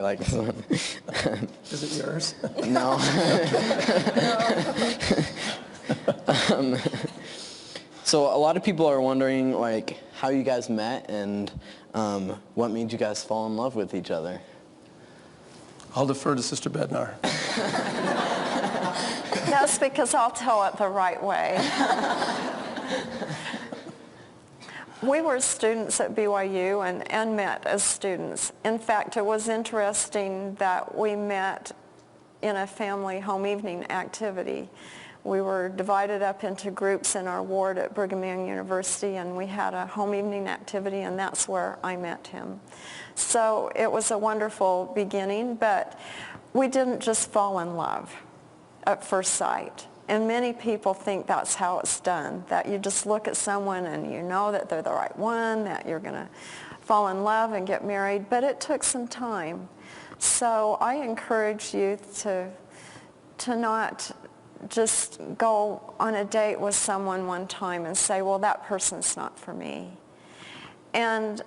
like this one. Is it yours? No. So a lot of people are wondering like how you guys met and what made you guys fall in love with each other. I'll defer to Sister Bednar. That's because I'll tell it the right way. We were students at BYU and met as students. In fact, it was interesting that we met in a family home evening activity. We were divided up into groups in our ward at Brigham Young University, and we had a home evening activity, and that's where I met him. So it was a wonderful beginning, but we didn't just fall in love at first sight. And many people think that's how it's done, that you just look at someone and you know that they're the right one, that you're going to fall in love and get married, but it took some time. So I encourage youth to not just go on a date with someone one time and say, well, that person's not for me. And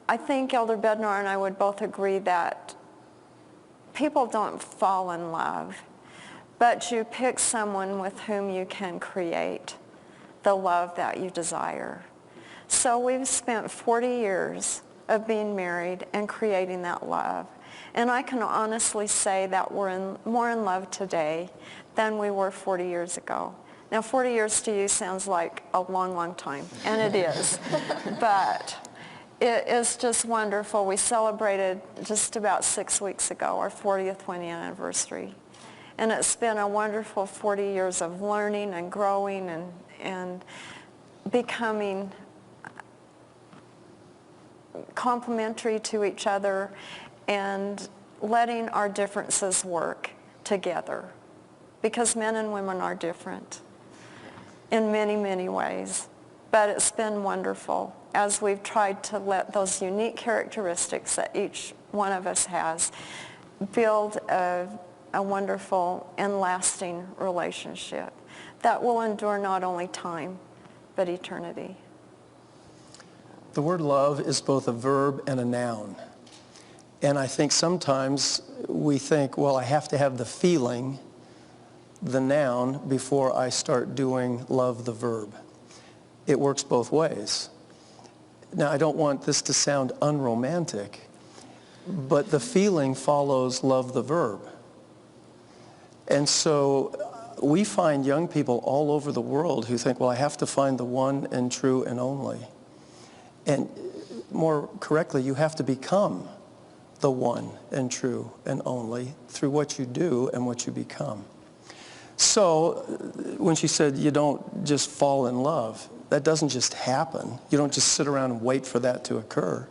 I think Elder Bednar and I would both agree that people don't fall in love, but you pick someone with whom you can create the love that you desire. So we've spent 40 years of being married and creating that love. And I can honestly say that we're more in love today than we were 40 years ago. Now, 40 years to you sounds like a long, long time, and it is. But it is just wonderful. We celebrated just about 6 weeks ago our 40th wedding anniversary. And it's been a wonderful 40 years of learning and growing and becoming complementary to each other and letting our differences work together. Because men and women are different in many, many ways. But it's been wonderful as we've tried to let those unique characteristics that each one of us has build a wonderful and lasting relationship that will endure not only time, but eternity. The word love is both a verb and a noun. And I think sometimes we think, well, I have to have the feeling, the noun, before I start doing love, the verb. It works both ways. Now, I don't want this to sound unromantic, but the feeling follows love, the verb. And so we find young people all over the world who think, well, I have to find the one and true and only. And more correctly, you have to become the one and true and only through what you do and what you become. So when she said you don't just fall in love, that doesn't just happen. You don't just sit around and wait for that to occur.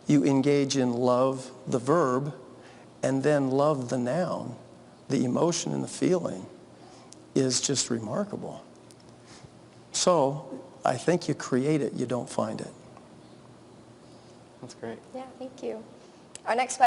You engage in love, the verb, and then love, the noun. The emotion and the feeling is just remarkable. So I think you create it, you don't find it. That's great. Yeah, thank you. Our next